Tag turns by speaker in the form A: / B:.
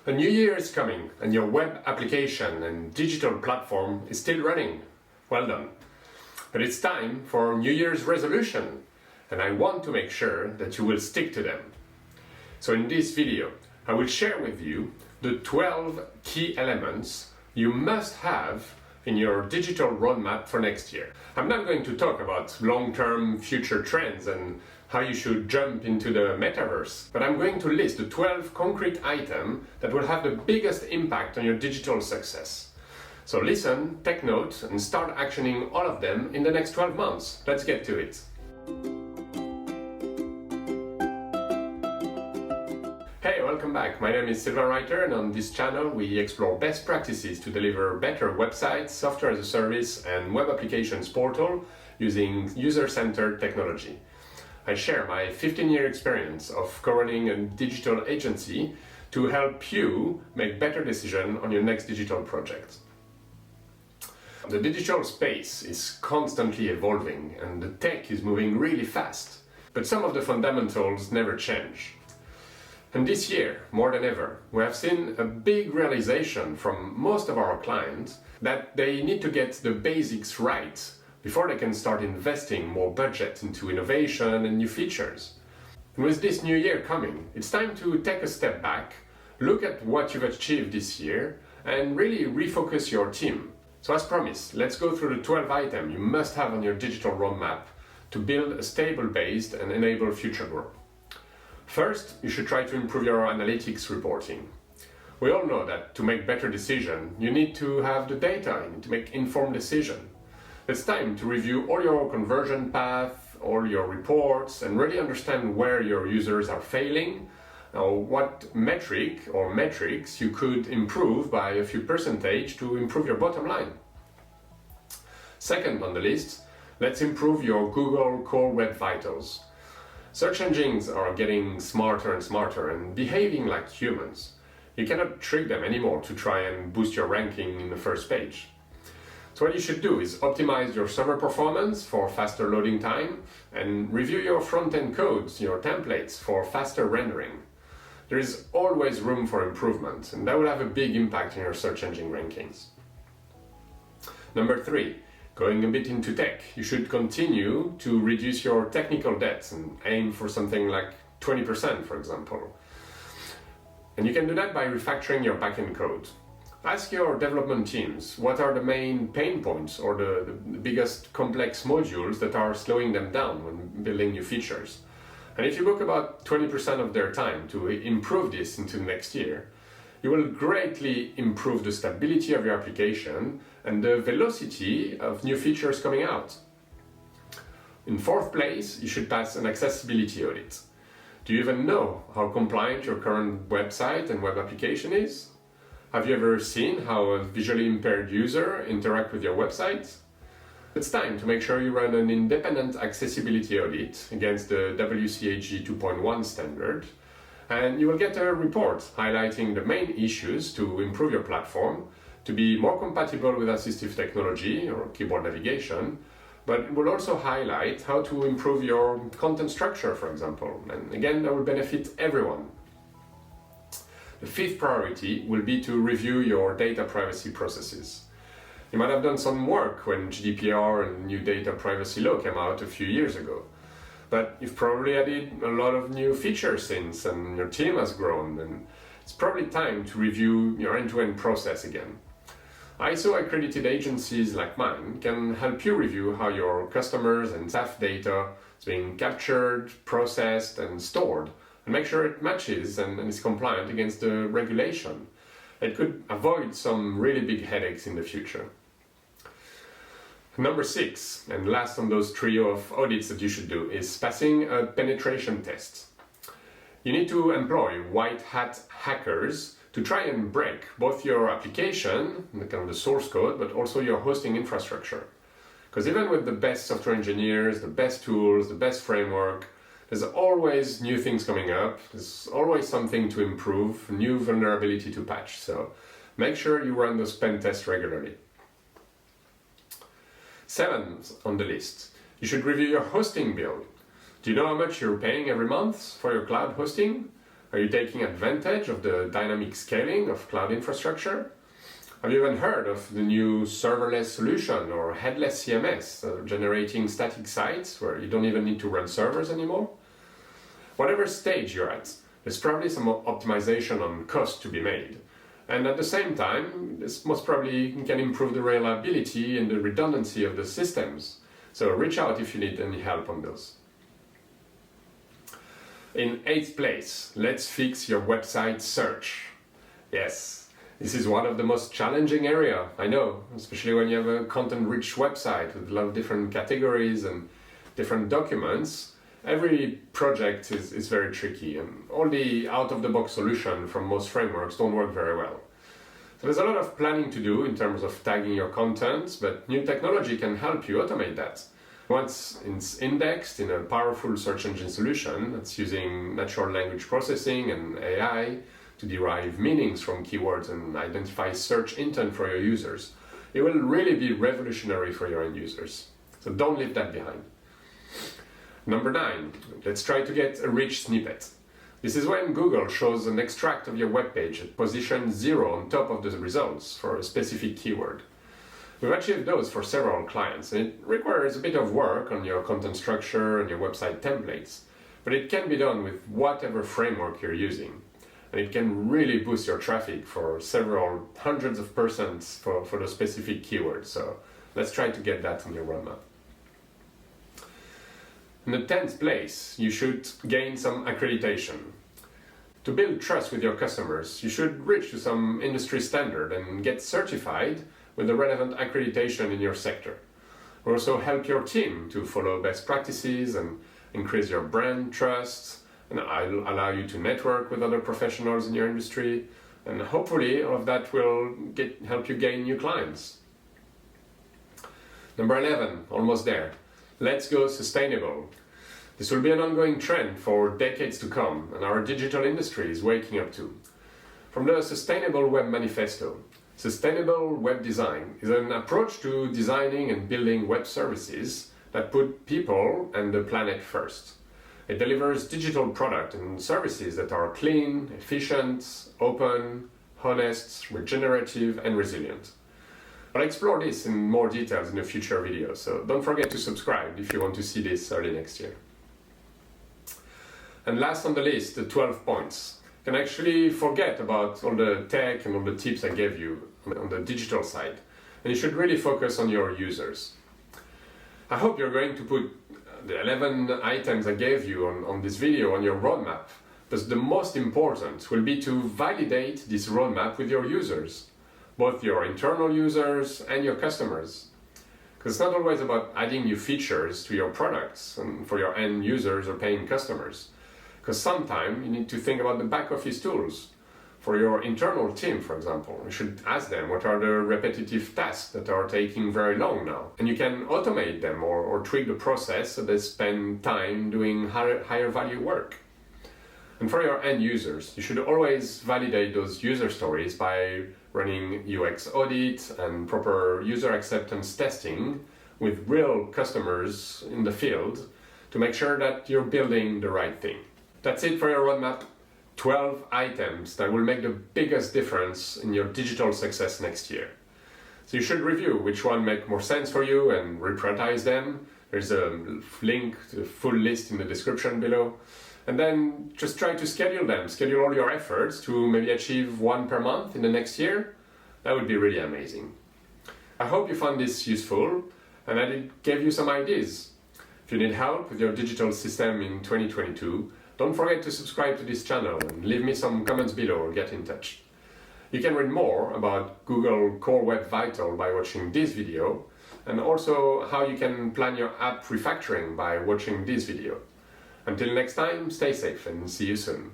A: A new year is coming and your web application and digital platform is still running. Well done. But it's time for New Year's resolution, and I want to make sure that you will stick to them. So in this video, I will share with you the 12 key elements you must have in your digital roadmap for next year. I'm not going to talk about long-term future trends and how you should jump into the metaverse, but I'm going to list the 12 concrete items that will have the biggest impact on your digital success. So listen, take note, and start actioning all of them in the next 12 months. Let's get to it. Hey, welcome back. My name is Sylvain Reiter, and on this channel we explore best practices to deliver better websites, software as a service, and web applications portal using user-centered technology. I share my 15-year experience of co-running a digital agency to help you make better decisions on your next digital project. The digital space is constantly evolving and the tech is moving really fast, but some of the fundamentals never change. And this year, more than ever, we have seen a big realization from most of our clients that they need to get the basics right before they can start investing more budget into innovation and new features. And with this new year coming, it's time to take a step back, look at what you've achieved this year, and really refocus your team. So as promised, let's go through the 12 items you must have on your digital roadmap to build a stable base and enable future growth. First, you should try to improve your analytics reporting. We all know that to make better decisions, you need to have the data, you need to make informed decisions. It's time to review all your conversion path, all your reports, and really understand where your users are failing, or what metric or metrics you could improve by a few percentage to improve your bottom line. Second on the list, let's improve your Google Core Web Vitals. Search engines are getting smarter and smarter and behaving like humans. You cannot trick them anymore to try and boost your ranking in the first page. So what you should do is optimize your server performance for faster loading time and review your front-end codes, your templates, for faster rendering. There is always room for improvement, and that will have a big impact on your search engine rankings. Number 3, going a bit into tech, you should continue to reduce your technical debts and aim for something like 20%, for example. And you can do that by refactoring your backend code. Ask your development teams what are the main pain points or the biggest complex modules that are slowing them down when building new features. And if you book about 20% of their time to improve this into next year, you will greatly improve the stability of your application and the velocity of new features coming out. In fourth place, you should pass an accessibility audit. Do you even know how compliant your current website and web application is? Have you ever seen how a visually impaired user interact with your website? It's time to make sure you run an independent accessibility audit against the WCAG 2.1 standard, and you will get a report highlighting the main issues to improve your platform to be more compatible with assistive technology or keyboard navigation, but it will also highlight how to improve your content structure, for example, and again that will benefit everyone. The fifth priority will be to review your data privacy processes. You might have done some work when GDPR and new data privacy law came out a few years ago, but you've probably added a lot of new features since, and your team has grown, and it's probably time to review your end-to-end process again. ISO accredited agencies like mine can help you review how your customers and staff data is being captured, processed, and stored, and make sure it matches and is compliant against the regulation. It could avoid some really big headaches in the future. Number 6, and last on those trio of audits that you should do, is passing a penetration test. You need to employ white hat hackers to try and break both your application, the kind of the source code, but also your hosting infrastructure. Because even with the best software engineers, the best tools, the best framework, there's always new things coming up, there's always something to improve, new vulnerability to patch, so make sure you run those pen tests regularly. 7th on the list, you should review your hosting bill. Do you know how much you're paying every month for your cloud hosting? Are you taking advantage of the dynamic scaling of cloud infrastructure? Have you even heard of the new serverless solution or headless CMS, generating static sites where you don't even need to run servers anymore? Whatever stage you're at, there's probably some optimization on cost to be made. And at the same time, this most probably can improve the reliability and the redundancy of the systems. So reach out if you need any help on those. In 8th place, let's fix your website search. Yes, this is one of the most challenging areas, I know, especially when you have a content-rich website with a lot of different categories and different documents. Every project is very tricky, and all the out-of-the-box solutions from most frameworks don't work very well. So there's a lot of planning to do in terms of tagging your content, but new technology can help you automate that. Once it's indexed in a powerful search engine solution that's using natural language processing and AI to derive meanings from keywords and identify search intent for your users, it will really be revolutionary for your end users. So don't leave that behind. Number 9, let's try to get a rich snippet. This is when Google shows an extract of your web page at position 0 on top of the results for a specific keyword. We've achieved those for several clients, and it requires a bit of work on your content structure and your website templates, but it can be done with whatever framework you're using. And it can really boost your traffic for several hundreds of % for the specific keyword. So let's try to get that on your roadmap. In the 10th place, you should gain some accreditation. To build trust with your customers, you should reach to some industry standard and get certified with the relevant accreditation in your sector. Also help your team to follow best practices and increase your brand trust, and I'll allow you to network with other professionals in your industry, and hopefully all of that will help you gain new clients. Number 11, almost there. Let's go sustainable. This will be an ongoing trend for decades to come, and our digital industry is waking up to. From the Sustainable Web Manifesto, sustainable web design is an approach to designing and building web services that put people and the planet first. It delivers digital products and services that are clean, efficient, open, honest, regenerative, and resilient. I'll explore this in more details in a future video, so don't forget to subscribe if you want to see this early next year. And last on the list, the 12 points. You can actually forget about all the tech and all the tips I gave you on the digital side, and you should really focus on your users. I hope you're going to put the 11 items I gave you on this video on your roadmap, because the most important will be to validate this roadmap with your users, both your internal users and your customers. Because it's not always about adding new features to your products and for your end users or paying customers. Because sometimes you need to think about the back office tools. For your internal team, for example, you should ask them what are the repetitive tasks that are taking very long now. And you can automate them or tweak the process so they spend time doing higher value work. And for your end users, you should always validate those user stories by running UX audit and proper user acceptance testing with real customers in the field to make sure that you're building the right thing. That's it for your roadmap. 12 items that will make the biggest difference in your digital success next year. So you should review which one make more sense for you and reprioritize them. There's a link to the full list in the description below. And then just try to schedule all your efforts to maybe achieve one per month in the next year. That would be really amazing. I hope you found this useful and that it gave you some ideas. If you need help with your digital system in 2022, don't forget to subscribe to this channel and leave me some comments below or get in touch. You can read more about Google Core Web Vitals by watching this video, and also how you can plan your app refactoring by watching this video. Until next time, stay safe and see you soon.